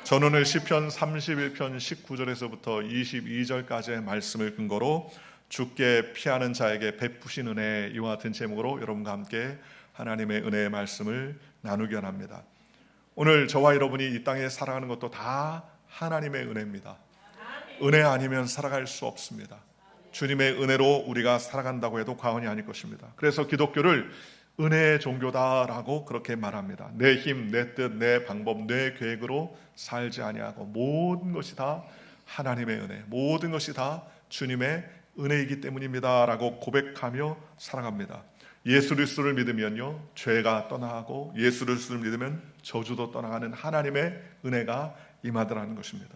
저는 오늘 시편 31편 19절에서부터 22절까지의 말씀을 근거로 주께 피하는 자에게 베푸신 은혜, 이와 같은 제목으로 여러분과 함께 하나님의 은혜의 말씀을 나누기 원합니다. 오늘 저와 여러분이 이 땅에 살아가는 것도 다 하나님의 은혜입니다. 은혜 아니면 살아갈 수 없습니다. 주님의 은혜로 우리가 살아간다고 해도 과언이 아닐 것입니다. 그래서 기독교를 은혜의 종교다라고 그렇게 말합니다. 내 힘, 내 뜻, 내 방법, 내 계획으로 살지 아니하고 모든 것이 다 하나님의 은혜, 모든 것이 다 주님의 은혜이기 때문입니다 라고 고백하며 살아갑니다. 예수 그리스도를 믿으면요, 죄가 떠나가고 예수 그리스도를 믿으면 저주도 떠나가는 하나님의 은혜가 임하더라는 것입니다.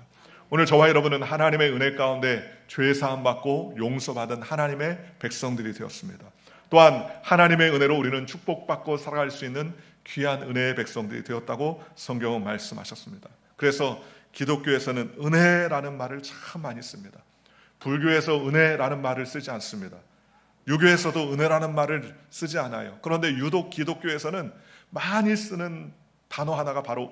오늘 저와 여러분은 하나님의 은혜 가운데 죄 사함 받고 용서받은 하나님의 백성들이 되었습니다. 또한 하나님의 은혜로 우리는 축복받고 살아갈 수 있는 귀한 은혜의 백성들이 되었다고 성경은 말씀하셨습니다. 그래서 기독교에서는 은혜라는 말을 참 많이 씁니다. 불교에서 은혜라는 말을 쓰지 않습니다. 유교에서도 은혜라는 말을 쓰지 않아요. 그런데 유독 기독교에서는 많이 쓰는 단어 하나가 바로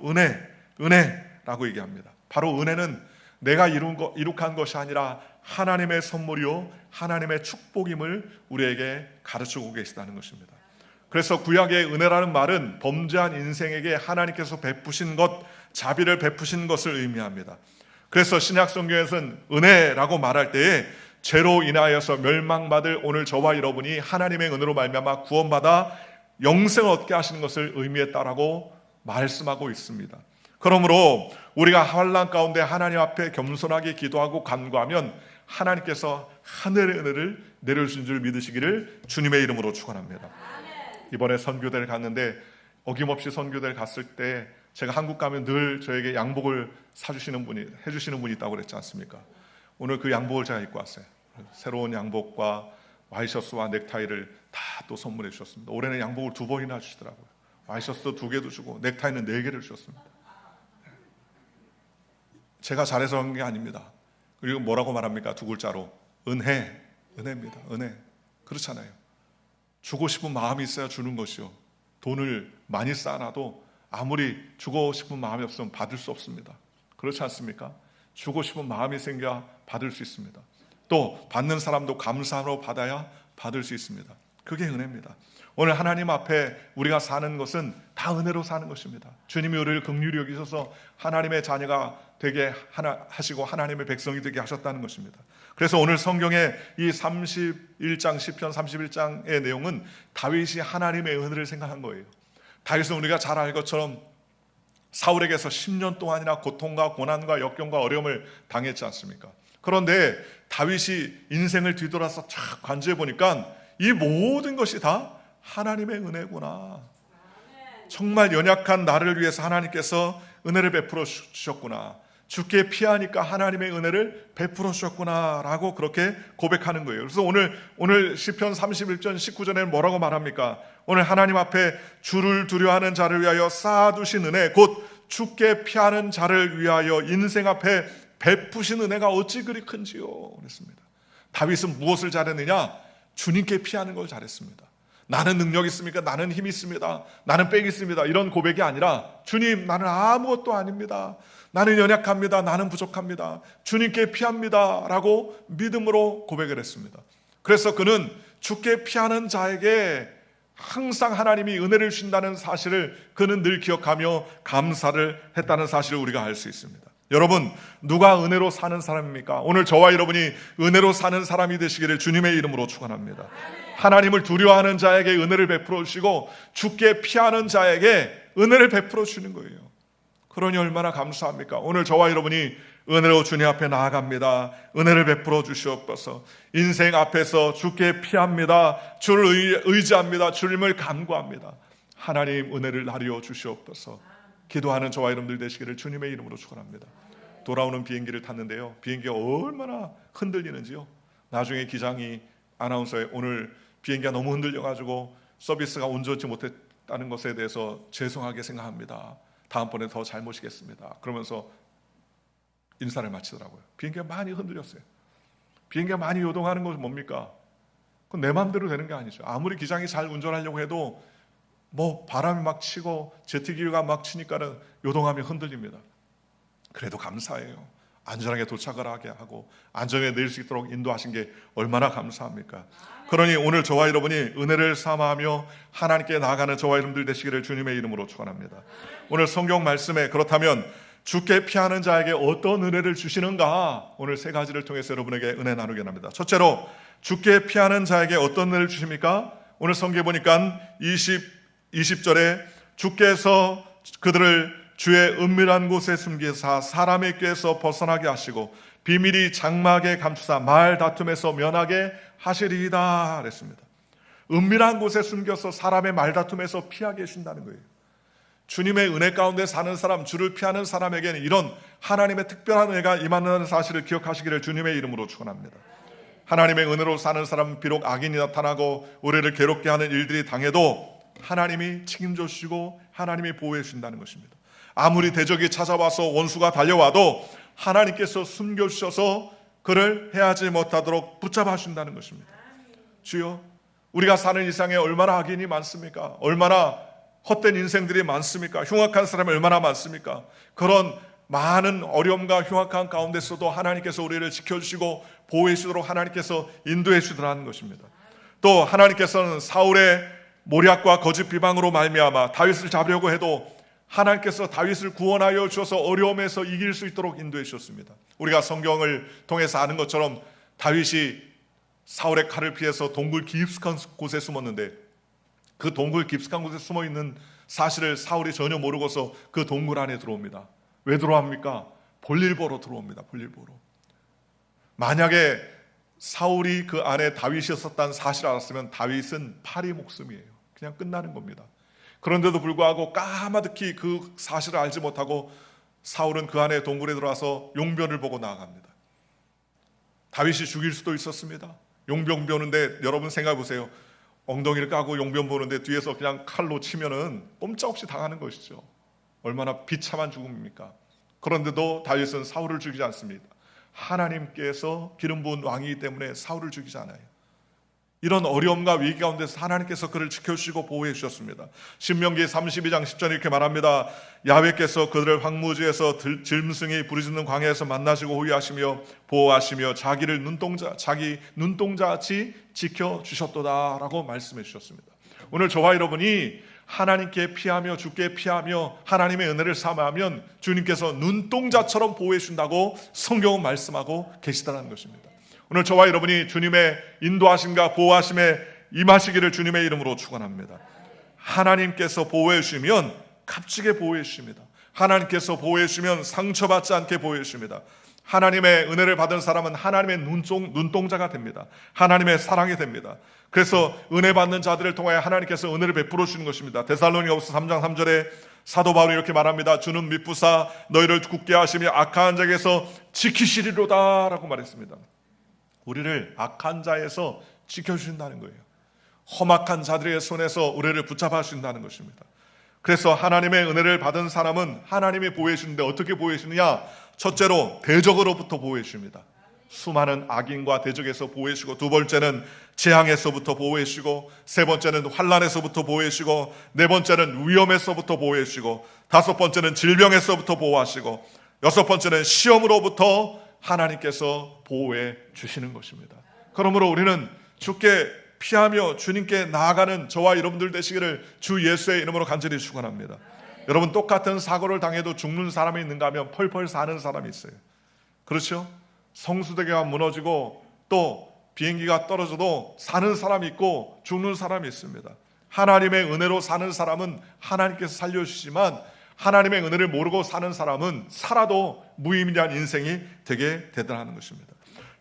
은혜라고 얘기합니다. 바로 은혜는 내가 이룩한 것이 아니라 하나님의 선물이요 하나님의 축복임을 우리에게 가르치고 계시다는 것입니다. 그래서 구약의 은혜라는 말은 범죄한 인생에게 하나님께서 베푸신 것, 자비를 베푸신 것을 의미합니다. 그래서 신약 성경에서는 은혜라고 말할 때에 죄로 인하여서 멸망받을 오늘 저와 여러분이 하나님의 은혜로 말미암아 구원받아 영생을 얻게 하시는 것을 의미했다라고 말씀하고 있습니다. 그러므로 우리가 환난 가운데 하나님 앞에 겸손하게 기도하고 간구하면 하나님께서 하늘의 은혜를 내려주신 줄 믿으시기를 주님의 이름으로 축원합니다. 이번에 선교대를 갔는데 어김없이 선교대를 갔을 때 제가 한국 가면 늘 저에게 양복을 해주시는 분이 있다고 그랬지 않습니까? 오늘 그 양복을 제가 입고 왔어요. 새로운 양복과 와이셔츠와 넥타이를 다 또 선물해 주셨습니다. 올해는 양복을 2번이나 주시더라고요. 와이셔츠도 2개도 주고 넥타이는 4개를 주셨습니다. 제가 잘해서 한 게 아닙니다. 그리고 뭐라고 말합니까? 2글자로 은혜입니다. 은혜. 그렇잖아요. 주고 싶은 마음이 있어야 주는 것이요, 돈을 많이 쌓아놔도 아무리 주고 싶은 마음이 없으면 받을 수 없습니다. 그렇지 않습니까? 주고 싶은 마음이 생겨야 받을 수 있습니다. 또 받는 사람도 감사로 받아야 받을 수 있습니다. 그게 은혜입니다. 오늘 하나님 앞에 우리가 사는 것은 다 은혜로 사는 것입니다. 주님이 우리를 긍휼히 여기셔서 하나님의 자녀가 되게 하시고 하나님의 백성이 되게 하셨다는 것입니다. 그래서 오늘 성경의 이 31장 시편 31장의 내용은 다윗이 하나님의 은혜를 생각한 거예요. 다윗은 우리가 잘 알 것처럼 사울에게서 10년 동안이나 고통과 고난과 역경과 어려움을 당했지 않습니까? 그런데 다윗이 인생을 뒤돌아서 쫙 관조해 보니까 이 모든 것이 다 하나님의 은혜구나. 정말 연약한 나를 위해서 하나님께서 은혜를 베풀어 주셨구나. 주께 피하니까 하나님의 은혜를 베풀어 주셨구나 라고 그렇게 고백하는 거예요. 그래서 오늘 시편 31편 19절에는 뭐라고 말합니까? 오늘 하나님 앞에 주를 두려워하는 자를 위하여 쌓아두신 은혜, 곧 주께 피하는 자를 위하여 인생 앞에 베푸신 은혜가 어찌 그리 큰지요 그랬습니다. 다윗은 무엇을 잘했느냐? 주님께 피하는 걸 잘했습니다. 나는 능력 있습니까? 나는 힘 있습니다. 나는 빽 있습니다. 이런 고백이 아니라 주님, 나는 아무것도 아닙니다. 나는 연약합니다. 나는 부족합니다. 주님께 피합니다 라고 믿음으로 고백을 했습니다. 그래서 그는 주께 피하는 자에게 항상 하나님이 은혜를 주신다는 사실을 그는 늘 기억하며 감사를 했다는 사실을 우리가 알 수 있습니다. 여러분, 누가 은혜로 사는 사람입니까? 오늘 저와 여러분이 은혜로 사는 사람이 되시기를 주님의 이름으로 축원합니다. 하나님을 두려워하는 자에게 은혜를 베풀어 주시고 주께 피하는 자에게 은혜를 베풀어 주는 거예요. 그러니 얼마나 감사합니까? 오늘 저와 여러분이 은혜로 주님 앞에 나아갑니다. 은혜를 베풀어 주시옵소서. 인생 앞에서 주께 피합니다. 주를 의지합니다. 주님을 간구합니다. 하나님 은혜를 나리어 주시옵소서. 기도하는 저와 여러분들 되시기를 주님의 이름으로 축원합니다. 돌아오는 비행기를 탔는데요, 비행기가 얼마나 흔들리는지요. 나중에 기장이 아나운서에 오늘 비행기가 너무 흔들려가지고 서비스가 온전치 못했다는 것에 대해서 죄송하게 생각합니다. 다음번에 더 잘 모시겠습니다. 그러면서 인사를 마치더라고요. 비행기가 많이 흔들렸어요. 비행기가 많이 요동하는 것은 뭡니까? 그건 내 마음대로 되는 게 아니죠. 아무리 기장이 잘 운전하려고 해도 바람이 막 치고 제트기가 막 치니까는 요동하며 흔들립니다. 그래도 감사해요. 안전하게 도착을 하게 하고 안전에 내릴 수 있도록 인도하신 게 얼마나 감사합니까? 그러니 오늘 저와 여러분이 은혜를 삼아하며 하나님께 나아가는 저와 여러분들 되시기를 주님의 이름으로 축원합니다. 오늘 성경 말씀에 그렇다면 주께 피하는 자에게 어떤 은혜를 주시는가, 오늘 세 가지를 통해서 여러분에게 은혜 나누게 합니다. 첫째로 주께 피하는 자에게 어떤 은혜를 주십니까? 오늘 성경에 보니까 20절에 주께서 그들을 주의 은밀한 곳에 숨기사 사람의 꾀에서 벗어나게 하시고 비밀이 장막에 감추사 말 다툼에서 면하게 하시리이다 그랬습니다. 은밀한 곳에 숨겨서 사람의 말 다툼에서 피하게 해주신다는 거예요. 주님의 은혜 가운데 사는 사람, 주를 피하는 사람에게는 이런 하나님의 특별한 은혜가 임하는 사실을 기억하시기를 주님의 이름으로 축원합니다. 하나님의 은혜로 사는 사람은 비록 악인이 나타나고 우리를 괴롭게 하는 일들이 당해도 하나님이 책임져 주시고 하나님이 보호해 주신다는 것입니다. 아무리 대적이 찾아와서 원수가 달려와도 하나님께서 숨겨주셔서 그를 해하지 못하도록 붙잡아 주신다는 것입니다. 주여, 우리가 사는 이상에 얼마나 악인이 많습니까? 얼마나 헛된 인생들이 많습니까? 흉악한 사람이 얼마나 많습니까? 그런 많은 어려움과 흉악한 가운데서도 하나님께서 우리를 지켜주시고 보호해 주시도록 하나님께서 인도해 주시더라는 것입니다. 또 하나님께서는 사울의 모략과 거짓 비방으로 말미암아 다윗을 잡으려고 해도 하나님께서 다윗을 구원하여 주셔서 어려움에서 이길 수 있도록 인도해 주셨습니다. 우리가 성경을 통해서 아는 것처럼 다윗이 사울의 칼을 피해서 동굴 깊숙한 곳에 숨었는데 그 동굴 깊숙한 곳에 숨어있는 사실을 사울이 전혀 모르고서 그 동굴 안에 들어옵니다. 왜 들어옵니까? 볼일 보러 들어옵니다. 볼일 보러. 만약에 사울이 그 안에 다윗이었다는 사실을 알았으면 다윗은 파리 목숨이에요. 그냥 끝나는 겁니다. 그런데도 불구하고 까마득히 그 사실을 알지 못하고 사울은 그 안에 동굴에 들어와서 용변을 보고 나아갑니다. 다윗이 죽일 수도 있었습니다. 용변 보는데 여러분 생각해 보세요. 엉덩이를 까고 용변 보는데 뒤에서 그냥 칼로 치면은 꼼짝없이 당하는 것이죠. 얼마나 비참한 죽음입니까? 그런데도 다윗은 사울을 죽이지 않습니다. 하나님께서 기름 부은 왕이기 때문에 사울을 죽이지 않아요. 이런 어려움과 위기 가운데서 하나님께서 그를 지켜주시고 보호해 주셨습니다. 신명기 32장 10절에 이렇게 말합니다. 야훼께서 그들을 황무지에서 짐승이 부르짖는 광야에서 만나시고 호위하시며 보호하시며 자기 눈동자같이 지켜주셨도다 라고 말씀해 주셨습니다. 오늘 저와 여러분이 하나님께 피하며 주께 피하며 하나님의 은혜를 삼아하면 주님께서 눈동자처럼 보호해 준다고 성경은 말씀하고 계시다는 것입니다. 오늘 저와 여러분이 주님의 인도하심과 보호하심에 임하시기를 주님의 이름으로 축원합니다. 하나님께서 보호해 주시면 값지게 보호해 주십니다. 하나님께서 보호해 주시면 상처받지 않게 보호해 주십니다. 하나님의 은혜를 받은 사람은 하나님의 눈동자가 됩니다. 하나님의 사랑이 됩니다. 그래서 은혜 받는 자들을 통하여 하나님께서 은혜를 베풀어 주시는 것입니다. 데살로니가후서 3장 3절에 사도 바울이 이렇게 말합니다. 주는 미쁘사 너희를 굳게 하시며 악한 자에게서 지키시리로다 라고 말했습니다. 우리를 악한 자에서 지켜주신다는 거예요. 험악한 자들의 손에서 우리를 붙잡아 주신다는 것입니다. 그래서 하나님의 은혜를 받은 사람은 하나님이 보호해 주는데 어떻게 보호해 주느냐? 첫째로 대적으로부터 보호해 줍니다. 수많은 악인과 대적에서 보호해 주시고, 두 번째는 재앙에서부터 보호해 주시고, 세 번째는 환난에서부터 보호해 주시고, 네 번째는 위험에서부터 보호해 주시고, 다섯 번째는 질병에서부터 보호하시고, 여섯 번째는 시험으로부터 하나님께서 보호해 주시는 것입니다. 그러므로 우리는 주께 피하며 주님께 나아가는 저와 여러분들 되시기를 주 예수의 이름으로 간절히 축원합니다. 여러분, 똑같은 사고를 당해도 죽는 사람이 있는가 하면 펄펄 사는 사람이 있어요. 그렇죠? 성수대교가 무너지고 또 비행기가 떨어져도 사는 사람이 있고 죽는 사람이 있습니다. 하나님의 은혜로 사는 사람은 하나님께서 살려주시지만 하나님의 은혜를 모르고 사는 사람은 살아도 무의미한 인생이 되게 되더라는 것입니다.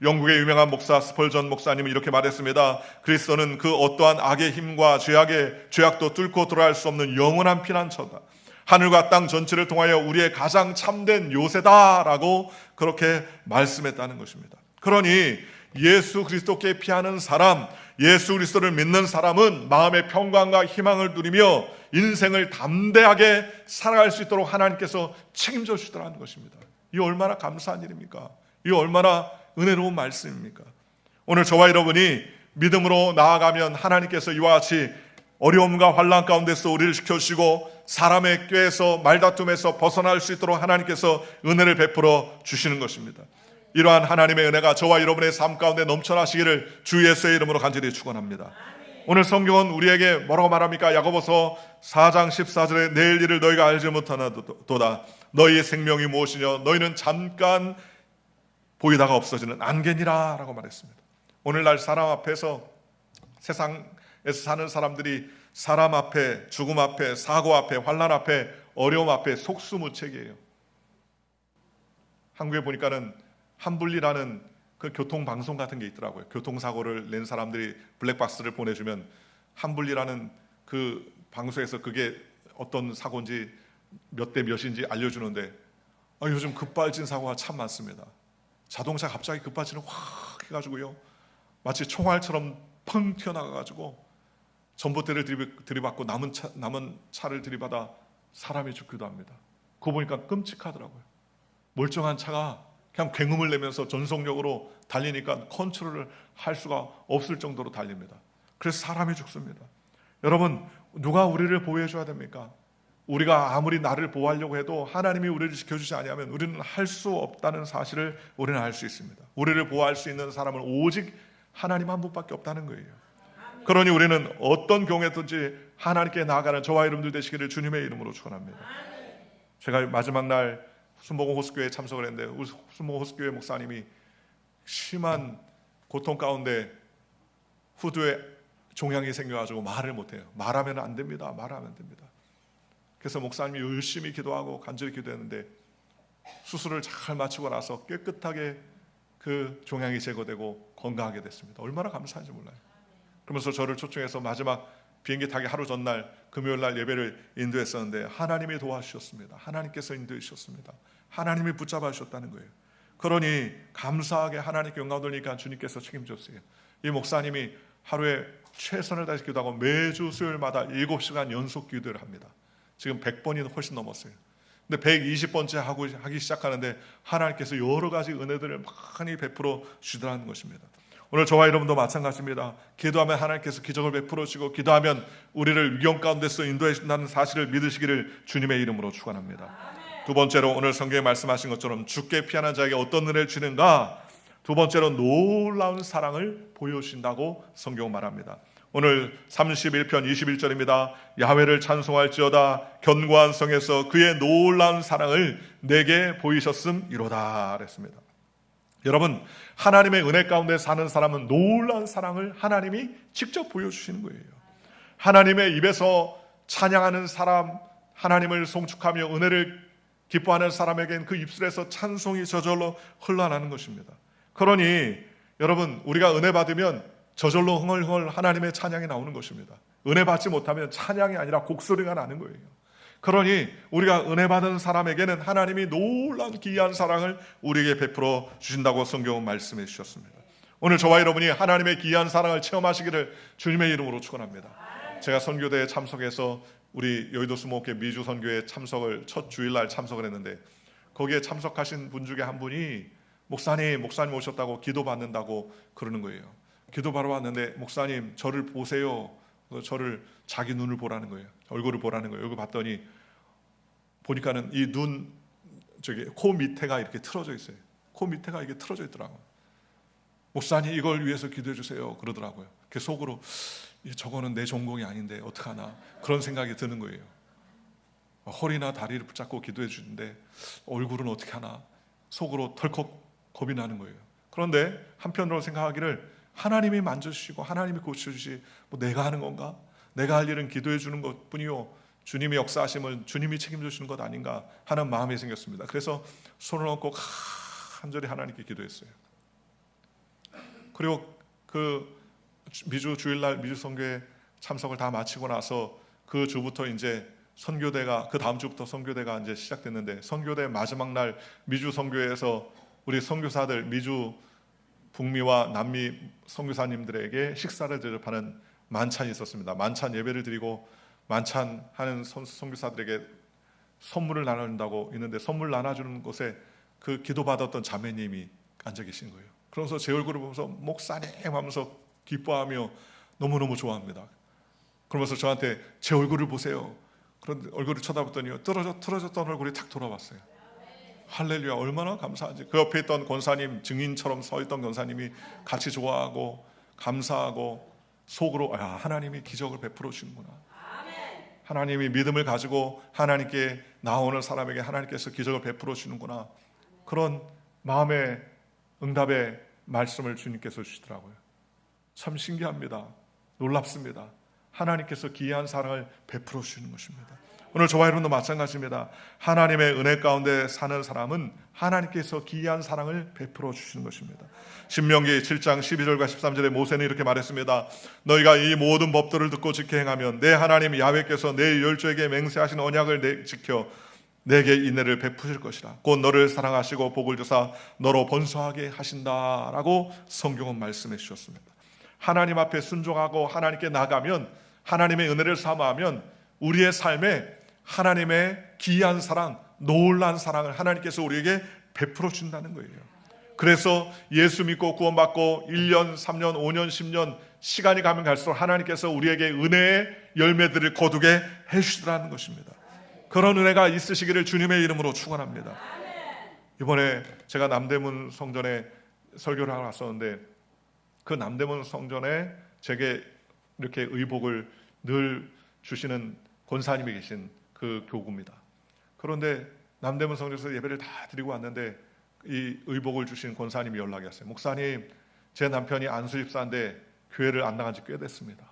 영국의 유명한 목사 스펄전 목사님은 이렇게 말했습니다. 그리스도는 그 어떠한 악의 힘과 죄악도 뚫고 들어갈 수 없는 영원한 피난처다. 하늘과 땅 전체를 통하여 우리의 가장 참된 요새다라고 그렇게 말씀했다는 것입니다. 그러니 예수 그리스도께 피하는 사람, 예수 그리스도를 믿는 사람은 마음의 평강과 희망을 누리며 인생을 담대하게 살아갈 수 있도록 하나님께서 책임져 주시더라는 것입니다. 이 얼마나 감사한 일입니까? 이 얼마나 은혜로운 말씀입니까? 오늘 저와 여러분이 믿음으로 나아가면 하나님께서 이와 같이 어려움과 환난 가운데서 우리를 지켜주시고 사람의 꾀에서 말다툼에서 벗어날 수 있도록 하나님께서 은혜를 베풀어 주시는 것입니다. 이러한 하나님의 은혜가 저와 여러분의 삶 가운데 넘쳐나시기를 주 예수의 이름으로 간절히 축원합니다. 오늘 성경은 우리에게 뭐라고 말합니까? 야고보서 4장 14절에 내일 일을 너희가 알지 못하나도다. 너희의 생명이 무엇이냐? 너희는 잠깐 보이다가 없어지는 안개니라 라고 말했습니다. 오늘날 사람 앞에서, 세상에서 사는 사람들이 사람 앞에, 죽음 앞에, 사고 앞에, 환난 앞에, 어려움 앞에 속수무책이에요. 한국에 보니까는 한불리라는 그 교통방송 같은 게 있더라고요. 교통사고를 낸 사람들이 블랙박스를 보내주면 한불리라는 그 방송에서 그게 어떤 사고인지 몇 대 몇인지 알려주는데, 요즘 급발진 사고가 참 많습니다. 자동차 갑자기 급발진을 확 해가지고요, 마치 총알처럼 펑 튀어나가가지고 전봇대를 들이받고 남은 차를 들이받아 사람이 죽기도 합니다. 그거 보니까 끔찍하더라고요. 멀쩡한 차가 그냥 굉음을 내면서 전속력으로 달리니까 컨트롤을 할 수가 없을 정도로 달립니다. 그래서 사람이 죽습니다. 여러분, 누가 우리를 보호해 줘야 됩니까? 우리가 아무리 나를 보호하려고 해도 하나님이 우리를 지켜주지 아니하면 우리는 할 수 없다는 사실을 우리는 알 수 있습니다. 우리를 보호할 수 있는 사람은 오직 하나님 한 분밖에 없다는 거예요. 그러니 우리는 어떤 경우에든지 하나님께 나아가는 저와 여러분들 되시기를 주님의 이름으로 축원합니다. 제가 마지막 날 순복음 호수교회에 참석을 했는데, 우리 순복음 호수교회 목사님이 심한 고통 가운데 후두에 종양이 생겨가지고 말을 못해요. 말하면 안 됩니다. 말하면 안 됩니다. 그래서 목사님이 열심히 기도하고 간절히 기도했는데 수술을 잘 마치고 나서 깨끗하게 그 종양이 제거되고 건강하게 됐습니다. 얼마나 감사한지 몰라요. 그러면서 저를 초청해서 마지막 비행기 타기 하루 전날 금요일날 예배를 인도했었는데 하나님이 도와주셨습니다. 하나님께서 인도해 주셨습니다. 하나님이 붙잡아 주셨다는 거예요. 그러니 감사하게 하나님께 영광 돌리니까 주님께서 책임졌어요. 이 목사님이 하루에 최선을 다해서 기도하고 매주 수요일마다 7시간 연속 기도를 합니다. 지금 100번이 훨씬 넘었어요. 근데 120번째 하기 시작하는데 하나님께서 여러 가지 은혜들을 많이 베풀어 주시더라는 것입니다. 오늘 저와 여러분도 마찬가지입니다. 기도하면 하나님께서 기적을 베풀어 주시고, 기도하면 우리를 위험 가운데서 인도해 준다는 사실을 믿으시기를 주님의 이름으로 축원합니다. 두 번째로 오늘 성경에 말씀하신 것처럼 죽게 피하는 자에게 어떤 은혜를 주는가? 두 번째로 놀라운 사랑을 보여주신다고 성경 말합니다. 오늘 31편 21절입니다. 야훼를 찬송할지어다 견고한 성에서 그의 놀라운 사랑을 내게 보이셨음이로다 그랬습니다. 여러분, 하나님의 은혜 가운데 사는 사람은 놀라운 사랑을 하나님이 직접 보여주시는 거예요. 하나님의 입에서 찬양하는 사람, 하나님을 송축하며 은혜를 기뻐하는 사람에겐 그 입술에서 찬송이 저절로 흘러나는 것입니다. 그러니 여러분, 우리가 은혜 받으면 저절로 흥얼흥얼 하나님의 찬양이 나오는 것입니다. 은혜 받지 못하면 찬양이 아니라 곡소리가 나는 거예요. 그러니 우리가 은혜 받은 사람에게는 하나님이 놀라운 기이한 사랑을 우리에게 베풀어 주신다고 성경은 말씀해 주셨습니다. 오늘 저와 여러분이 하나님의 기이한 사랑을 체험하시기를 주님의 이름으로 축원합니다. 제가 선교대에 참석해서 우리 여의도 수목회 미주 선교에 참석을 첫 주일날 참석을 했는데, 거기에 참석하신 분 중에 한 분이 목사님 오셨다고 기도 받는다고 그러는 거예요. 기도 받으러 왔는데 목사님 저를 보세요. 저를 자기 눈을 보라는 거예요. 얼굴을 보라는 거예요. 여기 봤더니 보니까는 이 눈 코 밑에가 이렇게 틀어져 있어요. 코 밑에가 이게 틀어져 있더라고요. 목사님 이걸 위해서 기도해 주세요 그러더라고요. 그 속으로 저거는 내 전공이 아닌데 어떡하나 그런 생각이 드는 거예요. 허리나 다리를 붙잡고 기도해 주는데 얼굴은 어떻게 하나 속으로 덜컥 겁이 나는 거예요. 그런데 한편으로 생각하기를 하나님이 만져주시고 하나님이 고쳐주시, 내가 하는 건가? 내가 할 일은 기도해 주는 것뿐이요, 주님이 역사하심을 주님이 책임져 주는 것 아닌가 하는 마음이 생겼습니다. 그래서 손을 얹고 간절히 하나님께 기도했어요. 그리고 그 미주 주일날 미주 선교회 참석을 다 마치고 나서 그 주부터 이제 선교대가, 그 다음 주부터 선교대가 이제 시작됐는데, 선교대 마지막 날 미주 선교회에서 우리 선교사들, 미주 북미와 남미 선교사님들에게 식사를 대접하는 만찬이 있었습니다. 만찬 예배를 드리고 만찬하는 선교사들에게 선물을 나눠준다고 있는데, 선물 나눠주는 곳에 그 기도받았던 자매님이 앉아 계신 거예요. 그러면서 제 얼굴을 보면서 목사님 하면서 기뻐하며 너무너무 좋아합니다. 그러면서 저한테 제 얼굴을 보세요. 그런데 얼굴을 쳐다봤더니 틀어졌던 얼굴이 탁 돌아왔어요. 할렐루야, 얼마나 감사한지. 그 옆에 있던 권사님, 증인처럼 서 있던 권사님이 같이 좋아하고 감사하고 속으로 하나님이 기적을 베풀어 주는구나. 하나님이 믿음을 가지고 하나님께 나오는 사람에게 하나님께서 기적을 베풀어 주는구나. 그런 마음의 응답의 말씀을 주님께서 주시더라고요. 참 신기합니다. 놀랍습니다. 하나님께서 기이한 사랑을 베풀어 주시는 것입니다. 오늘 저와 여러분도 마찬가지입니다. 하나님의 은혜 가운데 사는 사람은 하나님께서 기이한 사랑을 베풀어 주시는 것입니다. 신명기 7장 12절과 13절에 모세는 이렇게 말했습니다. 너희가 이 모든 법들을 듣고 지켜 행하면 내 하나님 야훼께서 내 열조에게 맹세하신 언약을 지켜 내게 인애를 베푸실 것이라. 곧 너를 사랑하시고 복을 주사 너로 번성하게 하신다라고 성경은 말씀해 주셨습니다. 하나님 앞에 순종하고 하나님께 나가면, 하나님의 은혜를 사모하면 우리의 삶에 하나님의 기이한 사랑, 놀라운 사랑을 하나님께서 우리에게 베풀어 준다는 거예요. 그래서 예수 믿고 구원받고 1년, 3년, 5년, 10년 시간이 가면 갈수록 하나님께서 우리에게 은혜의 열매들을 거두게 해주시더라는 것입니다. 그런 은혜가 있으시기를 주님의 이름으로 축원합니다. 이번에 제가 남대문 성전에 설교를 하러 갔었는데, 그 남대문 성전에 제게 이렇게 의복을 늘 주시는 권사님이 계신 그 교구입니다. 그런데 남대문 성전에서 예배를 다 드리고 왔는데 이 의복을 주신 권사님이 연락이 왔어요. 목사님, 제 남편이 안수집사인데 교회를 안 나간 지 꽤 됐습니다.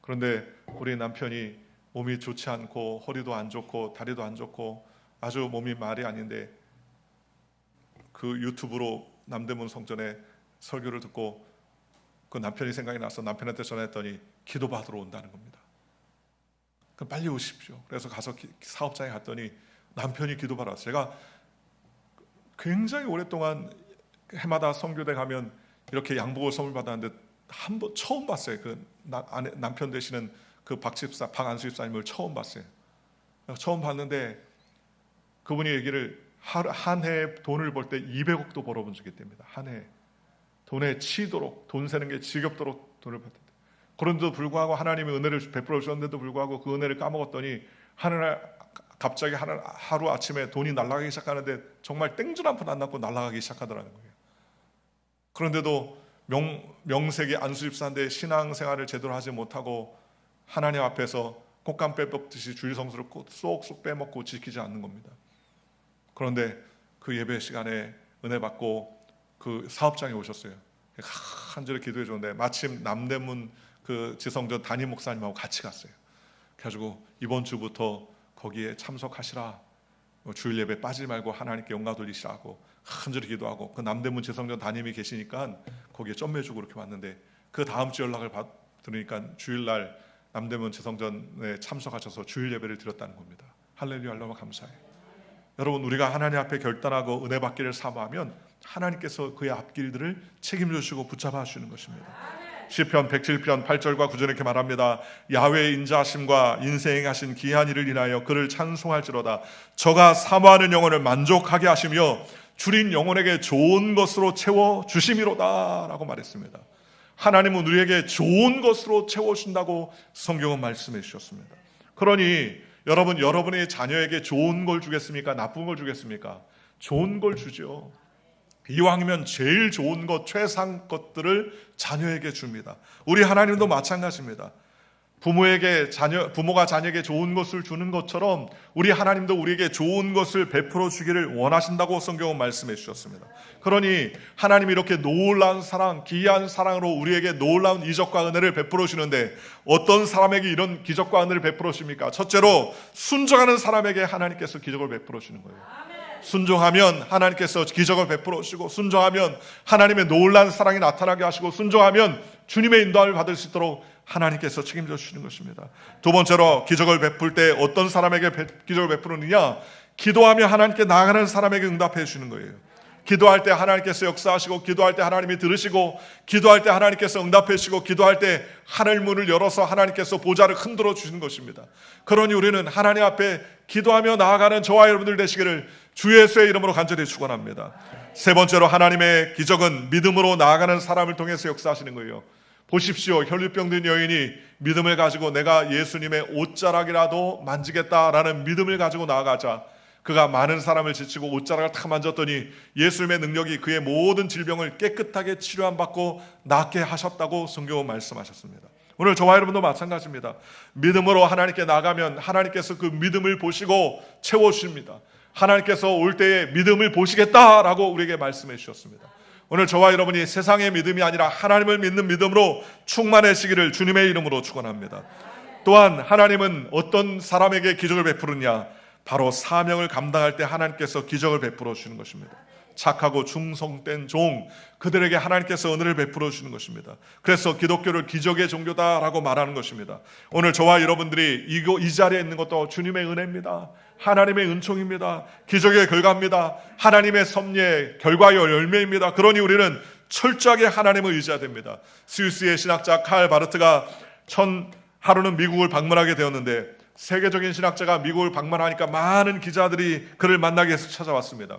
그런데 우리 남편이 몸이 좋지 않고 허리도 안 좋고 다리도 안 좋고 아주 몸이 말이 아닌데 그 유튜브로 남대문 성전에 설교를 듣고 그 남편이 생각이 나서 남편한테 전화했더니 기도받으러 온다는 겁니다. 그럼 빨리 오십시오. 그래서 가서 사업장에 갔더니 남편이 기도받았어요. 제가 굉장히 오랫동안 해마다 선교대 가면 이렇게 양복을 선물 받았는데 한 번 처음 봤어요. 그 남편 되시는 그 박안수 집사님을 처음 봤어요. 처음 봤는데 그분이 얘기를 한 해에 돈을 벌 때 200억도 벌어본 적이 있답니다. 한 해에 돈에 치도록, 돈 세는 게 지겹도록 돈을 벌었대. 그런데도 불구하고 하나님의 은혜를 베풀어 주셨는데도 불구하고 그 은혜를 까먹었더니 갑자기 하루 아침에 돈이 날아가기 시작하는데 정말 땡줄 한 푼 안 남고 날아가기 시작하더라는 거예요. 그런데도 명색이 안수집사인데 신앙생활을 제대로 하지 못하고 하나님 앞에서 곶감 빼먹듯이 주일 성수를 쏙쏙 빼먹고 지키지 않는 겁니다. 그런데 그 예배 시간에 은혜 받고 그 사업장에 오셨어요. 간절히 기도해 줬는데 마침 남대문 그 지성전 담임 목사님하고 같이 갔어요. 그래가지고 이번 주부터 거기에 참석하시라, 주일 예배 빠지지 말고 하나님께 영광 돌리시라고 간절히 기도하고, 그 남대문 지성전 담임이 계시니까 거기에 점 매주고 이렇게 왔는데 그 다음 주 연락을 들으니까 주일날 남대문 지성전에 참석하셔서 주일 예배를 드렸다는 겁니다. 할렐루야, 얼마나 감사해요. 여러분, 우리가 하나님 앞에 결단하고 은혜 받기를 사모하면 하나님께서 그의 앞길들을 책임져 주시고 붙잡아 주시는 것입니다. 시편 107편 8절과 9절에 이렇게 말합니다. 야훼의 인자하심과 인생에 하신 기이한 일을 인하여 그를 찬송할지로다. 저가 사모하는 영혼을 만족하게 하시며 줄인 영혼에게 좋은 것으로 채워 주심이로다 라고 말했습니다. 하나님은 우리에게 좋은 것으로 채워준다고 성경은 말씀해 주셨습니다. 그러니 여러분의 자녀에게 좋은 걸 주겠습니까? 나쁜 걸 주겠습니까? 좋은 걸 주죠. 이왕이면 제일 좋은 것, 최상 것들을 자녀에게 줍니다. 우리 하나님도 마찬가지입니다. 부모가 자녀에게 좋은 것을 주는 것처럼 우리 하나님도 우리에게 좋은 것을 베풀어 주기를 원하신다고 성경은 말씀해 주셨습니다. 그러니 하나님이 이렇게 놀라운 사랑, 기이한 사랑으로 우리에게 놀라운 이적과 은혜를 베풀어 주시는데 어떤 사람에게 이런 기적과 은혜를 베풀어 주십니까? 첫째로 순종하는 사람에게 하나님께서 기적을 베풀어 주시는 거예요. 순종하면 하나님께서 기적을 베풀어 주시고, 순종하면 하나님의 놀라운 사랑이 나타나게 하시고, 순종하면 주님의 인도함을 받을 수 있도록 하나님께서 책임져 주시는 것입니다. 두 번째로 기적을 베풀 때 어떤 사람에게 기적을 베푸느냐? 기도하며 하나님께 나아가는 사람에게 응답해 주시는 거예요. 기도할 때 하나님께서 역사하시고, 기도할 때 하나님이 들으시고, 기도할 때 하나님께서 응답해 주시고, 기도할 때 하늘 문을 열어서 하나님께서 보좌를 흔들어 주시는 것입니다. 그러니 우리는 하나님 앞에 기도하며 나아가는 저와 여러분들 되시기를 주 예수의 이름으로 간절히 축원합니다. 세 번째로 하나님의 기적은 믿음으로 나아가는 사람을 통해서 역사하시는 거예요. 보십시오. 혈류병 든 여인이 믿음을 가지고 내가 예수님의 옷자락이라도 만지겠다라는 믿음을 가지고 나아가자 그가 많은 사람을 지치고 옷자락을 탁 만졌더니 예수님의 능력이 그의 모든 질병을 깨끗하게 치료받고 낫게 하셨다고 성경은 말씀하셨습니다. 오늘 저와 여러분도 마찬가지입니다. 믿음으로 하나님께 나가면 하나님께서 그 믿음을 보시고 채워주십니다. 하나님께서 올 때에 믿음을 보시겠다라고 우리에게 말씀해 주셨습니다. 오늘 저와 여러분이 세상의 믿음이 아니라 하나님을 믿는 믿음으로 충만해지기를 주님의 이름으로 축원합니다. 또한 하나님은 어떤 사람에게 기적을 베푸느냐? 바로 사명을 감당할 때 하나님께서 기적을 베풀어 주시는 것입니다. 착하고 충성된 종, 그들에게 하나님께서 은혜를 베풀어 주시는 것입니다. 그래서 기독교를 기적의 종교다라고 말하는 것입니다. 오늘 저와 여러분들이 이 자리에 있는 것도 주님의 은혜입니다. 하나님의 은총입니다. 기적의 결과입니다. 하나님의 섭리의 결과의 열매입니다. 그러니 우리는 철저하게 하나님을 의지해야 됩니다. 스위스의 신학자 칼 바르트가 하루는 미국을 방문하게 되었는데 세계적인 신학자가 미국을 방문하니까 많은 기자들이 그를 만나기 위해서 찾아왔습니다.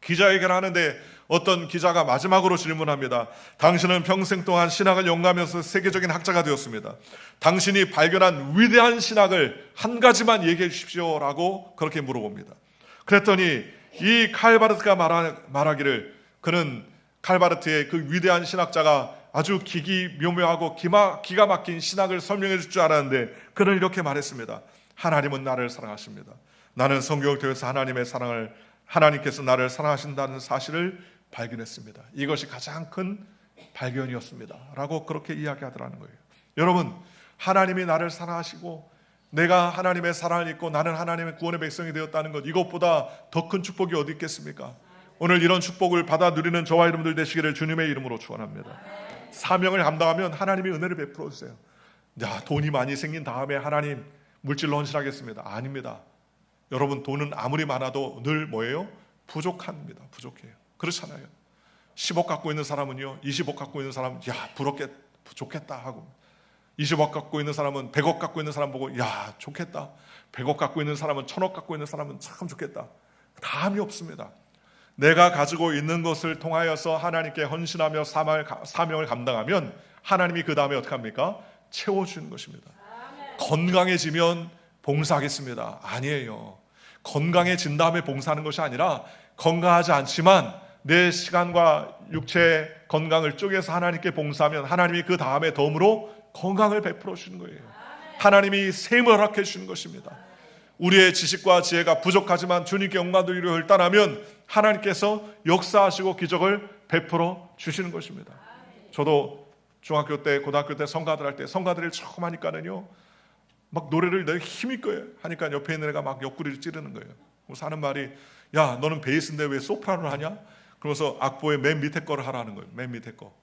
기자회견을 하는데 어떤 기자가 마지막으로 질문합니다. 당신은 평생 동안 신학을 연구하면서 세계적인 학자가 되었습니다. 당신이 발견한 위대한 신학을 한 가지만 얘기해 주십시오라고 그렇게 물어봅니다. 그랬더니 이 칼바르트가 말하기를 그는 칼바르트의 그 위대한 신학자가 아주 기기묘묘하고 기가 막힌 신학을 설명해 줄 줄 알았는데 그는 이렇게 말했습니다. 하나님은 나를 사랑하십니다. 나는 성경을 통해서 하나님께서 나를 사랑하신다는 사실을 발견했습니다. 이것이 가장 큰 발견이었습니다 라고 그렇게 이야기하더라는 거예요. 여러분, 하나님이 나를 사랑하시고 내가 하나님의 사랑을 입고 나는 하나님의 구원의 백성이 되었다는 것, 이것보다 더 큰 축복이 어디 있겠습니까? 오늘 이런 축복을 받아 누리는 저와 여러분들 되시기를 주님의 이름으로 축원합니다. 사명을 감당하면 하나님이 은혜를 베풀어 주세요. 야, 돈이 많이 생긴 다음에 하나님 물질로 헌신하겠습니다. 아닙니다. 여러분, 돈은 아무리 많아도 늘 뭐예요? 부족합니다. 부족해요. 그렇잖아요. 10억 갖고 있는 사람은요, 20억 갖고 있는 사람은 야, 좋겠다 하고, 20억 갖고 있는 사람은 100억 갖고 있는 사람 보고 야, 좋겠다. 100억 갖고 있는 사람은 1000억 갖고 있는 사람은 참 좋겠다. 다음이 없습니다. 내가 가지고 있는 것을 통하여서 하나님께 헌신하며 사명을 감당하면 하나님이 그 다음에 어떻게 합니까? 채워주는 것입니다. 건강해지면 봉사하겠습니다. 아니에요. 건강해진 다음에 봉사하는 것이 아니라 건강하지 않지만 내 시간과 육체의 건강을 쪼개서 하나님께 봉사하면 하나님이 그 다음에 덤으로 건강을 베풀어 주는 거예요. 하나님이 셈을 허락해 주시는 것입니다. 우리의 지식과 지혜가 부족하지만 주님께 영광 돌리려 혈단하면 하나님께서 역사하시고 기적을 베풀어 주시는 것입니다. 저도 중학교 때, 고등학교 때 성가들 할 때 성가들을 처음 하니까는요, 막 노래를 내가 힘있게 하니까 옆에 있는 애가 막 옆구리를 찌르는 거예요. 그래서 하는 말이, 야, 너는 베이스인데 왜 소프라노를 하냐? 그러면서 악보의 맨 밑에 거를 하라는 거예요. 맨 밑에 거.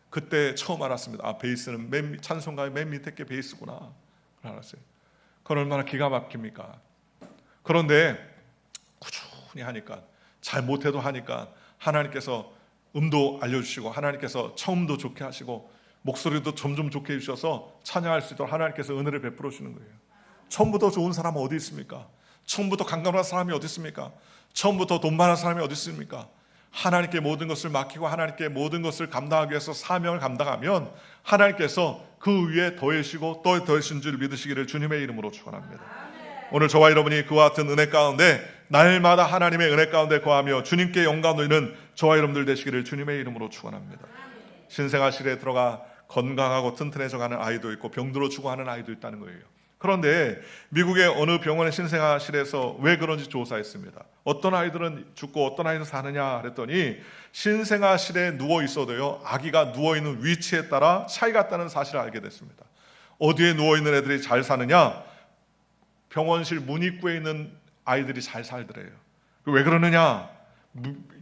그때 처음 알았습니다. 아, 베이스는 찬송가의 맨 밑에 게 베이스구나. 알았어요. 그건 얼마나 기가 막힙니까? 그런데 꾸준히 하니까, 잘 못해도 하니까 하나님께서 음도 알려주시고 하나님께서 처음도 좋게 하시고 목소리도 점점 좋게 해주셔서 찬양할 수 있도록 하나님께서 은혜를 베풀어 주시는 거예요. 처음부터 좋은 사람은 어디 있습니까? 처음부터 강건한 사람이 어디 있습니까? 처음부터 돈 많은 사람이 어디 있습니까? 하나님께 모든 것을 맡기고 하나님께 모든 것을 감당하기 위해서 사명을 감당하면 하나님께서 그 위에 더해시고 또 더해신 줄 믿으시기를 주님의 이름으로 축원합니다. 오늘 저와 여러분이 그와 같은 은혜 가운데 날마다 하나님의 은혜 가운데 거하며 주님께 영광 돌리는 저와 여러분들 되시기를 주님의 이름으로 축원합니다. 신생아실에 들어가 건강하고 튼튼해져가는 아이도 있고 병들어 죽어가는 아이도 있다는 거예요. 그런데 미국의 어느 병원의 신생아실에서 왜 그런지 조사했습니다. 어떤 아이들은 죽고 어떤 아이들은 사느냐 그랬더니 신생아실에 누워 있어도요, 아기가 누워 있는 위치에 따라 차이가 있다는 사실을 알게 됐습니다. 어디에 누워 있는 애들이 잘 사느냐? 병원실 문 입구에 있는 아이들이 잘 살더래요. 왜 그러느냐?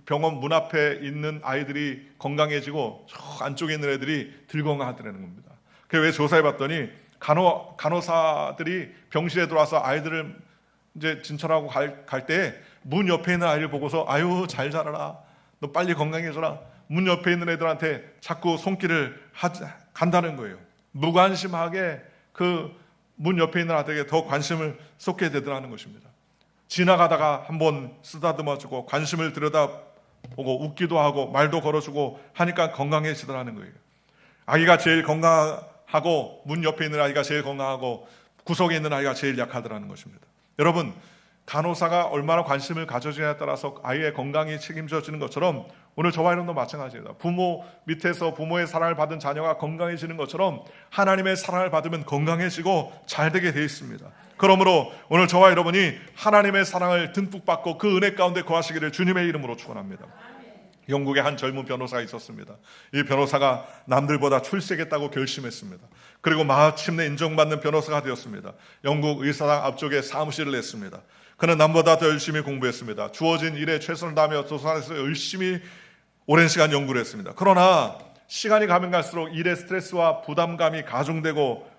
병원 문 앞에 있는 아이들이 건강해지고 저 안쪽에 있는 애들이 덜 건강하더라는 겁니다. 그게 왜 조사해봤더니 간호사들이 병실에 들어와서 아이들을 이제 진찰하고 갈 때 문 옆에 있는 아이를 보고서 아유 잘 자라라, 너 빨리 건강해져라, 문 옆에 있는 애들한테 자꾸 손길을 간다는 거예요. 무관심하게 그 문 옆에 있는 아들에게 더 관심을 쏟게 되더라는 것입니다. 지나가다가 한번 쓰다듬어주고 관심을 들여다보고 웃기도 하고 말도 걸어주고 하니까 건강해지더라는 거예요. 아기가 제일 건강하고 문 옆에 있는 아이가 제일 건강하고 구석에 있는 아이가 제일 약하더라는 것입니다. 여러분, 간호사가 얼마나 관심을 가져주냐에 따라서 아이의 건강이 책임져지는 것처럼 오늘 저와 여러분도 마찬가지입니다. 부모 밑에서 부모의 사랑을 받은 자녀가 건강해지는 것처럼 하나님의 사랑을 받으면 건강해지고 잘되게 되어 있습니다. 그러므로 오늘 저와 여러분이 하나님의 사랑을 듬뿍 받고 그 은혜 가운데 거하시기를 주님의 이름으로 축원합니다. 영국에 한 젊은 변호사가 있었습니다. 이 변호사가 남들보다 출세하겠다고 결심했습니다. 그리고 마침내 인정받는 변호사가 되었습니다. 영국 의사당 앞쪽에 사무실을 냈습니다. 그는 남보다 더 열심히 공부했습니다. 주어진 일에 최선을 다하며 도서관에서 열심히 오랜 시간 연구를 했습니다. 그러나 시간이 가면 갈수록 일의 스트레스와 부담감이 가중되고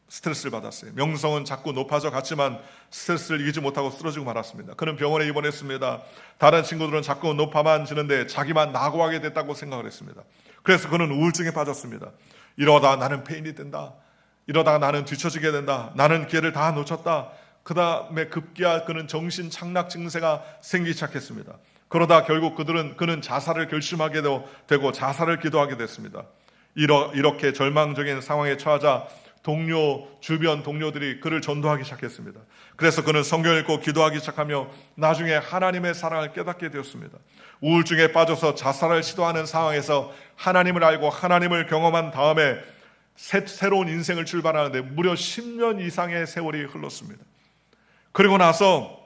스트레스를 받았어요. 명성은 자꾸 높아져 갔지만 스트레스를 이기지 못하고 쓰러지고 말았습니다. 그는 병원에 입원했습니다. 다른 친구들은 자꾸 높아만 지는데 자기만 낙오하게 됐다고 생각을 했습니다. 그래서 그는 우울증에 빠졌습니다. 이러다 나는 폐인이 된다. 이러다가 나는 뒤처지게 된다. 나는 기회를 다 놓쳤다. 그 다음에 급기야 그는 정신 착락 증세가 생기기 시작했습니다. 그러다 결국 그는 자살을 결심하게 되고 자살을 기도하게 됐습니다. 이렇게 절망적인 상황에 처하자 주변 동료들이 그를 전도하기 시작했습니다. 그래서 그는 성경을 읽고 기도하기 시작하며 나중에 하나님의 사랑을 깨닫게 되었습니다. 우울증에 빠져서 자살을 시도하는 상황에서 하나님을 알고 하나님을 경험한 다음에 새로운 인생을 출발하는데 무려 10년 이상의 세월이 흘렀습니다. 그리고 나서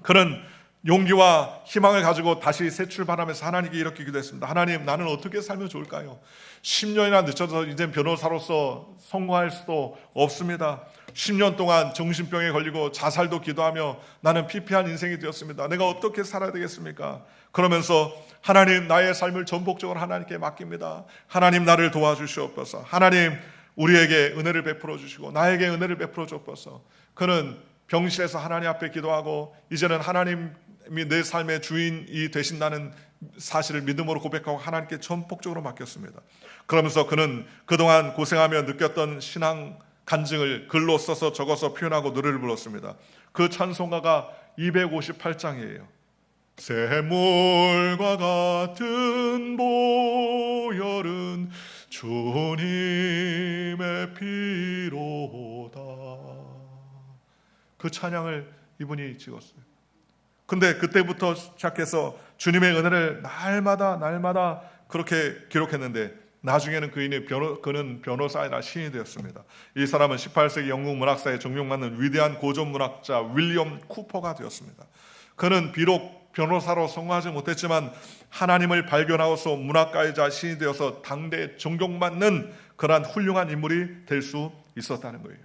그는 용기와 희망을 가지고 다시 새 출발하면서 하나님께 이렇게 기도했습니다. 하나님, 나는 어떻게 살면 좋을까요? 10년이나 늦춰서 이제 변호사로서 성공할 수도 없습니다. 10년 동안 정신병에 걸리고 자살도 기도하며 나는 피폐한 인생이 되었습니다. 내가 어떻게 살아야 되겠습니까? 그러면서 하나님, 나의 삶을 전폭적으로 하나님께 맡깁니다. 하나님, 나를 도와주시옵소서. 하나님, 우리에게 은혜를 베풀어 주시고 나에게 은혜를 베풀어 주옵소서. 그는 병실에서 하나님 앞에 기도하고 이제는 하나님이 내 삶의 주인이 되신다는 사실을 믿음으로 고백하고 하나님께 전폭적으로 맡겼습니다. 그러면서 그는 그동안 고생하며 느꼈던 신앙 간증을 글로 써서 적어서 표현하고 노래를 불렀습니다. 그 찬송가가 258장이에요. 샘물과 같은 보혈은 주님의 피로다. 그 찬양을 이분이 찍었어요. 근데 그때부터 시작해서 주님의 은혜를 날마다 그렇게 기록했는데 나중에는 그는 변호사 아니라 시인이 되었습니다. 이 사람은 18세기 영국 문학사에 존경받는 위대한 고전 문학자 윌리엄 쿠퍼가 되었습니다. 그는 비록 변호사로 성공하지 못했지만 하나님을 발견하고서 문학가이자 시인이 되어서 당대에 존경받는 그러한 훌륭한 인물이 될 수 있었다는 거예요.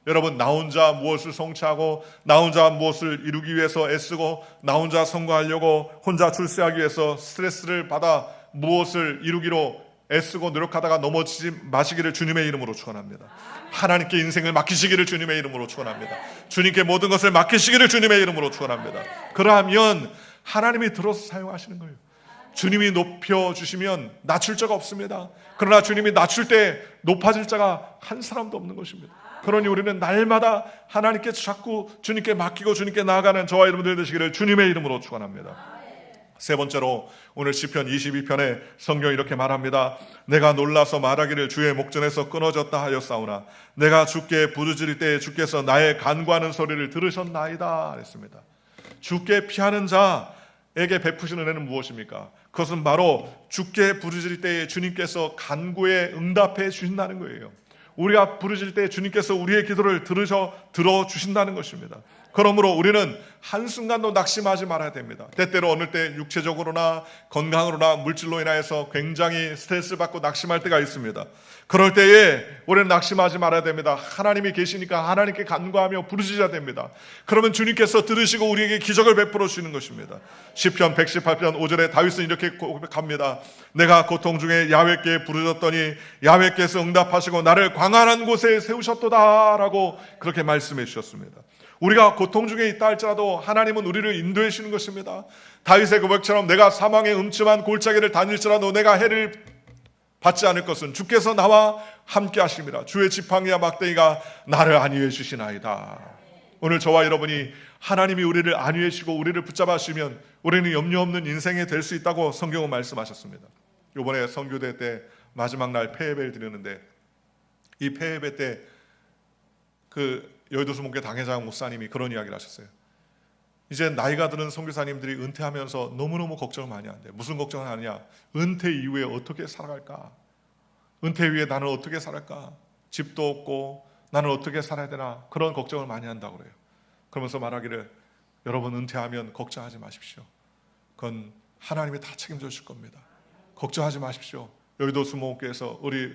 여러분, 나 혼자 무엇을 성취하고 나 혼자 무엇을 이루기 위해서 애쓰고 나 혼자 성공하려고 혼자 출세하기 위해서 스트레스를 받아 무엇을 이루기로 애쓰고 노력하다가 넘어지지 마시기를 주님의 이름으로 축원합니다. 하나님께 인생을 맡기시기를 주님의 이름으로 축원합니다. 주님께 모든 것을 맡기시기를 주님의 이름으로 축원합니다. 그러면 하나님이 들어서 사용하시는 거예요. 주님이 높여주시면 낮출 자가 없습니다. 그러나 주님이 낮출 때 높아질 자가 한 사람도 없는 것입니다. 그러니 우리는 날마다 하나님께 자꾸 주님께 맡기고 주님께 나아가는 저와 여러분들 되시기를 주님의 이름으로 축원합니다. 세 번째로 오늘 시편 22편에 성경이 이렇게 말합니다. 내가 놀라서 말하기를 주의 목전에서 끊어졌다 하였사오나 내가 주께 부르짖을 때에 주께서 나의 간구하는 소리를 들으셨나이다 했습니다. 주께 피하는 자에게 베푸시는 은혜는 무엇입니까? 그것은 바로 주께 부르짖을 때에 주님께서 간구에 응답해 주신다는 거예요. 우리가 부르짖을 때 주님께서 우리의 기도를 들어주신다는 것입니다. 그러므로 우리는 한순간도 낙심하지 말아야 됩니다. 때때로 어느 때 육체적으로나 건강으로나 물질로 인하여서 굉장히 스트레스를 받고 낙심할 때가 있습니다. 그럴 때에 우리는 낙심하지 말아야 됩니다. 하나님이 계시니까 하나님께 간구하며 부르짖어야 됩니다. 그러면 주님께서 들으시고 우리에게 기적을 베풀어 주시는 것입니다. 시편 118편 5절에 다윗은 이렇게 고백합니다. 내가 고통 중에 야훼께 부르짖었더니 야훼께서 응답하시고 나를 광활한 곳에 세우셨도다 라고 그렇게 말씀해 주셨습니다. 우리가 고통 중에 있다 할지라도 하나님은 우리를 인도해 주시는 것입니다. 다윗의 고백처럼 내가 사망의 음침한 골짜기를 다닐지라도 내가 해를 받지 않을 것은 주께서 나와 함께 하심이라. 주의 지팡이와 막대기가 나를 안위해 주시나이다. 오늘 저와 여러분이 하나님이 우리를 안위해 주시고 우리를 붙잡아 주시면 우리는 염려 없는 인생이 될 수 있다고 성경은 말씀하셨습니다. 이번에 선교대 때 마지막 날 폐예배를 드리는데, 이 폐예배 때 그 여의도 수목회 당회장 목사님이 그런 이야기를 하셨어요. 이제 나이가 드는 선교사님들이 은퇴하면서 너무너무 걱정을 많이 한대. 무슨 걱정을 하느냐? 은퇴 이후에 어떻게 살아갈까? 은퇴 이후에 나는 어떻게 살아갈까? 집도 없고 나는 어떻게 살아야 되나? 그런 걱정을 많이 한다고 그래요. 그러면서 말하기를, 여러분 은퇴하면 걱정하지 마십시오. 그건 하나님이 다 책임져 주실 겁니다. 걱정하지 마십시오. 여의도 수목교에서 우리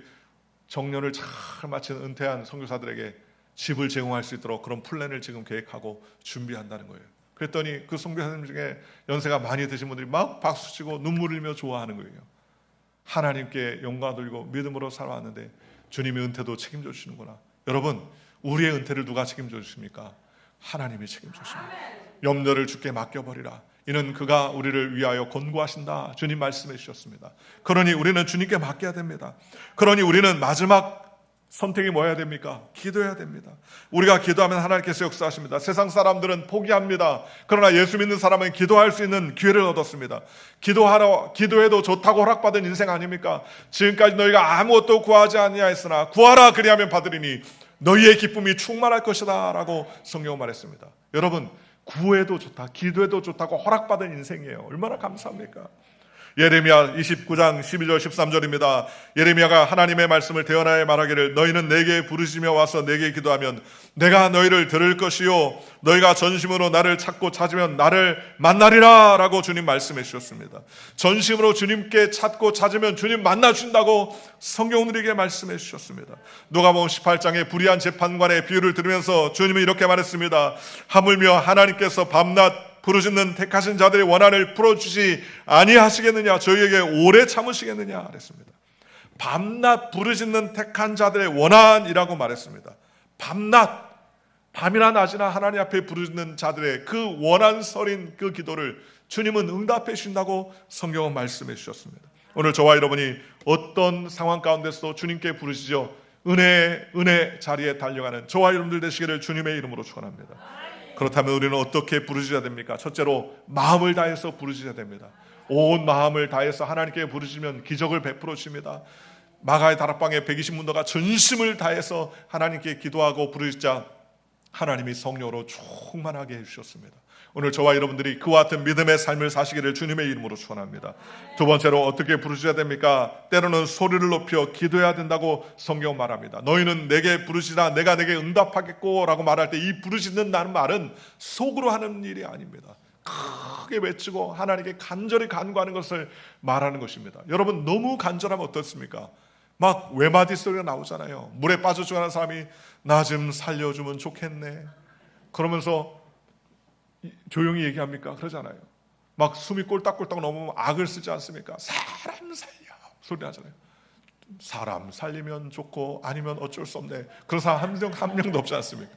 정년을 잘 마친 은퇴한 선교사들에게 집을 제공할 수 있도록 그런 플랜을 지금 계획하고 준비한다는 거예요. 그랬더니 그 선교사님 중에 연세가 많이 드신 분들이 막 박수치고 눈물 흘리며 좋아하는 거예요. 하나님께 영광 돌리고 믿음으로 살아왔는데 주님이 은퇴도 책임져 주시는구나. 여러분, 우리의 은퇴를 누가 책임져 주십니까? 하나님이 책임져 주십니다. 염려를 주께 맡겨버리라. 이는 그가 우리를 위하여 권고하신다. 주님 말씀해 주셨습니다. 그러니 우리는 주님께 맡겨야 됩니다. 그러니 우리는 마지막 선택이 뭐 해야 됩니까? 기도해야 됩니다. 우리가 기도하면 하나님께서 역사하십니다. 세상 사람들은 포기합니다. 그러나 예수 믿는 사람은 기도할 수 있는 기회를 얻었습니다. 기도해도 좋다고 허락받은 인생 아닙니까? 지금까지 너희가 아무것도 구하지 아니하였으나 구하라 그리하면 받으리니 너희의 기쁨이 충만할 것이다 라고 성경은 말했습니다. 여러분, 구해도 좋다, 기도해도 좋다고 허락받은 인생이에요. 얼마나 감사합니까? 예레미야 29장 12절 13절입니다. 예레미야가 하나님의 말씀을 대언하여 말하기를, 너희는 내게 부르시며 와서 내게 기도하면 내가 너희를 들을 것이요 너희가 전심으로 나를 찾고 찾으면 나를 만나리라 라고 주님 말씀해 주셨습니다. 전심으로 주님께 찾고 찾으면 주님 만나 주신다고 성경 우리에게 말씀해 주셨습니다. 누가복음 18장의 불의한 재판관의 비유를 들으면서 주님은 이렇게 말했습니다. 하물며 하나님께서 밤낮 부르짖는 택하신 자들의 원한을 풀어주지 아니하시겠느냐? 저희에게 오래 참으시겠느냐? 그랬습니다. 밤낮 부르짖는 택한 자들의 원한이라고 말했습니다. 밤낮, 밤이나 낮이나 하나님 앞에 부르짖는 자들의 그 원한설인 그 기도를 주님은 응답해 주신다고 성경은 말씀해 주셨습니다. 오늘 저와 여러분이 어떤 상황 가운데서도 주님께 부르시죠, 은혜 자리에 달려가는 저와 여러분들 되시기를 주님의 이름으로 축원합니다. 그렇다면 우리는 어떻게 부르짖어야 됩니까? 첫째로 마음을 다해서 부르짖어야 됩니다. 온 마음을 다해서 하나님께 부르짖으면 기적을 베풀어 주십니다. 마가의 다락방에 120문도가 전심을 다해서 하나님께 기도하고 부르짖자 하나님이 성령으로 충만하게 해주셨습니다. 오늘 저와 여러분들이 그와 같은 믿음의 삶을 사시기를 주님의 이름으로 축원합니다. 두 번째로 어떻게 부르짖어야 됩니까? 때로는 소리를 높여 기도해야 된다고 성경 말합니다. 너희는 내게 부르짖으라 내가 내게 응답하겠고 라고 말할 때 이 부르짖는다는 말은 속으로 하는 일이 아닙니다. 크게 외치고 하나님께 간절히 간구하는 것을 말하는 것입니다. 여러분, 너무 간절하면 어떻습니까? 막 외마디 소리가 나오잖아요. 물에 빠져 죽어가는 사람이 나 좀 살려주면 좋겠네 그러면서 조용히 얘기합니까? 그러잖아요. 막 숨이 꼴딱꼴딱 넘으면 악을 쓰지 않습니까? 사람 살려 소리 나잖아요. 사람 살리면 좋고 아니면 어쩔 수 없네. 그런 사람 한 명도 없지 않습니까?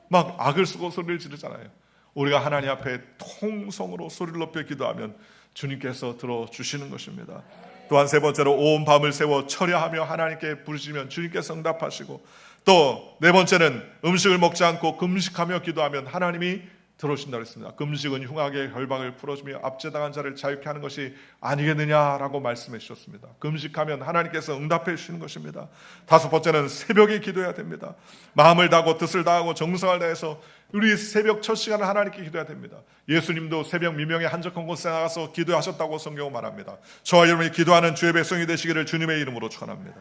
막 악을 쓰고 소리를 지르잖아요. 우리가 하나님 앞에 통성으로 소리를 높여 기도하면 주님께서 들어주시는 것입니다. 또한 세 번째로 온 밤을 새워 철야하며 하나님께 부르시면 주님께서 응답하시고, 또 네 번째는 음식을 먹지 않고 금식하며 기도하면 하나님이 들어오신다고 했습니다. 금식은 흉악의 결박을 풀어주며 압제당한 자를 자유케 하는 것이 아니겠느냐라고 말씀해 주셨습니다. 금식하면 하나님께서 응답해 주시는 것입니다. 다섯 번째는 새벽에 기도해야 됩니다. 마음을 다하고 뜻을 다하고 정성을 다해서 우리 새벽 첫 시간을 하나님께 기도해야 됩니다. 예수님도 새벽 미명에 한적한 곳에 나가서 기도하셨다고 성경은 말합니다. 저와 여러분이 기도하는 주의 백성이 되시기를 주님의 이름으로 축원합니다.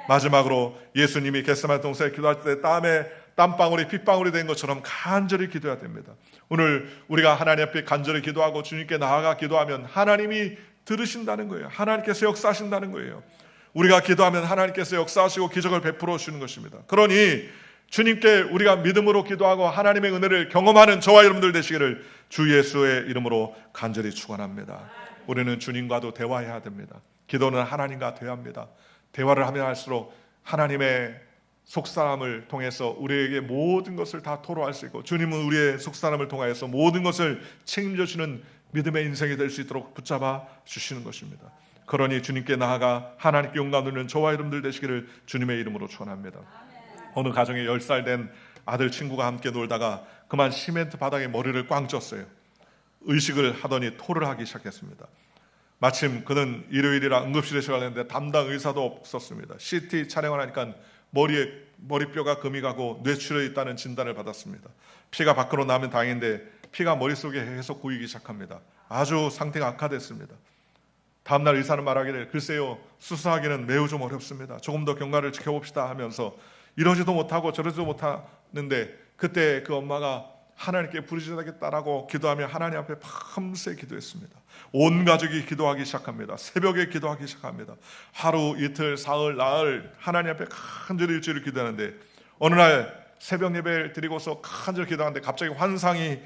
마지막으로 예수님이 겟세마네 동산에 기도할 때 땀방울이 핏방울이 된 것처럼 간절히 기도해야 됩니다. 오늘 우리가 하나님 앞에 간절히 기도하고 주님께 나아가 기도하면 하나님이 들으신다는 거예요. 하나님께서 역사하신다는 거예요. 우리가 기도하면 하나님께서 역사하시고 기적을 베풀어 주시는 것입니다. 그러니 주님께 우리가 믿음으로 기도하고 하나님의 은혜를 경험하는 저와 여러분들 되시기를 주 예수의 이름으로 간절히 축원합니다. 우리는 주님과도 대화해야 됩니다. 기도는 하나님과 대화합니다. 대화를 하면 할수록 하나님의 속사람을 통해서 우리에게 모든 것을 다 토로할 수 있고, 주님은 우리의 속사람을 통하여서 모든 것을 책임져 주는 믿음의 인생이 될 수 있도록 붙잡아 주시는 것입니다. 그러니 주님께 나아가 하나님께 용감 누리는 저와 여러분들 되시기를 주님의 이름으로 축원합니다. 어느 가정에 10살 된 아들 친구가 함께 놀다가 그만 시멘트 바닥에 머리를 꽝 쪘어요. 의식을 하더니 토를 하기 시작했습니다. 마침 그는 일요일이라 응급실에 들어갔는데 담당 의사도 없었습니다. CT 촬영을 하니까 머리뼈가 금이 가고 뇌출혈이 있다는 진단을 받았습니다. 피가 밖으로 나면 다행인데 피가 머릿속에 계속 고이기 시작합니다. 아주 상태가 악화됐습니다. 다음날 의사는 말하기를 글쎄요, 수술하기는 매우 좀 어렵습니다. 조금 더 경과를 지켜봅시다 하면서 이러지도 못하고 저러지도 못하는데 그때 그 엄마가 하나님께 부르짖어야겠다라고 기도하며 하나님 앞에 밤새 기도했습니다. 온 가족이 기도하기 시작합니다. 새벽에 기도하기 시작합니다. 하루, 이틀, 사흘, 나흘 하나님 앞에 간절히 일주일을 기도하는데 어느 날 새벽 예배를 드리고서 간절히 기도하는데 갑자기 환상이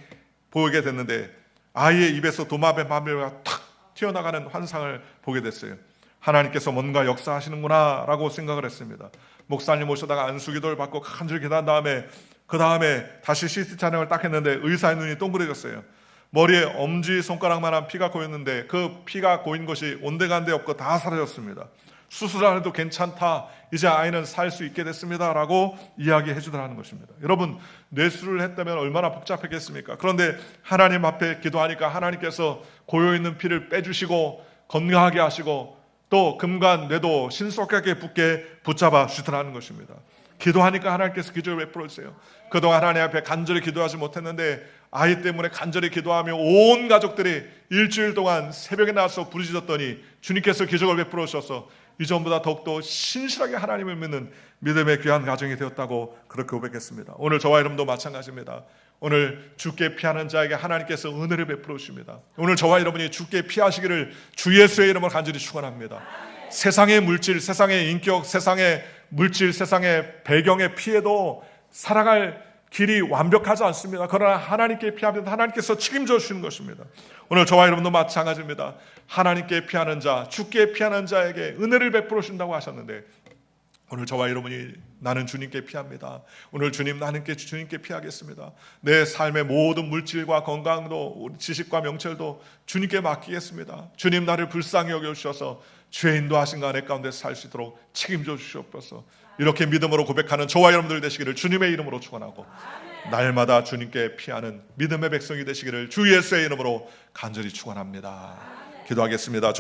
보이게 됐는데 아이의 입에서 도마뱀 마비가 탁 튀어나가는 환상을 보게 됐어요. 하나님께서 뭔가 역사하시는구나 라고 생각을 했습니다. 목사님 모셔다가 안수기도를 받고 간절히 기도한 다음에 그 다음에 다시 CT 촬영을 딱 했는데 의사의 눈이 동그래졌어요. 머리에 엄지손가락만한 피가 고였는데 그 피가 고인 것이 온데간데 없고 다 사라졌습니다. 수술 안 해도 괜찮다, 이제 아이는 살 수 있게 됐습니다 라고 이야기해 주더라는 것입니다. 여러분, 뇌수술을 했다면 얼마나 복잡했겠습니까? 그런데 하나님 앞에 기도하니까 하나님께서 고여있는 피를 빼주시고 건강하게 하시고 또 금관 뇌도 신속하게 붙잡아 주시더라는 것입니다. 기도하니까 하나님께서 기적을 베풀어 주세요. 그동안 하나님 앞에 간절히 기도하지 못했는데 아이 때문에 간절히 기도하며 온 가족들이 일주일 동안 새벽에 나와서 부르짖었더니 주님께서 기적을 베풀어 주셔서 이전보다 더욱더 신실하게 하나님을 믿는 믿음의 귀한 가정이 되었다고 그렇게 고백했습니다. 오늘 저와 여러분도 마찬가지입니다. 오늘 주께 피하는 자에게 하나님께서 은혜를 베풀어 주십니다. 오늘 저와 여러분이 주께 피하시기를 주 예수의 이름으로 간절히 축원합니다. 세상의 물질, 세상의 인격, 세상의 물질, 세상의 배경에 피해도 살아갈 길이 완벽하지 않습니다. 그러나 하나님께 피하면 하나님께서 책임져 주시는 것입니다. 오늘 저와 여러분도 마찬가지입니다. 하나님께 피하는 자, 주께 피하는 자에게 은혜를 베풀어 주신다고 하셨는데 오늘 저와 여러분이 나는 주님께 피합니다. 오늘 주님, 나는 주님께 피하겠습니다. 내 삶의 모든 물질과 건강도 지식과 명철도 주님께 맡기겠습니다. 주님, 나를 불쌍히 여겨주셔서 주의 인도하신 가 내 가운데 살 수 있도록 책임져 주시옵소서. 이렇게 믿음으로 고백하는 저와 여러분들 되시기를 주님의 이름으로 축원하고 날마다 주님께 피하는 믿음의 백성이 되시기를 주 예수의 이름으로 간절히 축원합니다. 기도하겠습니다.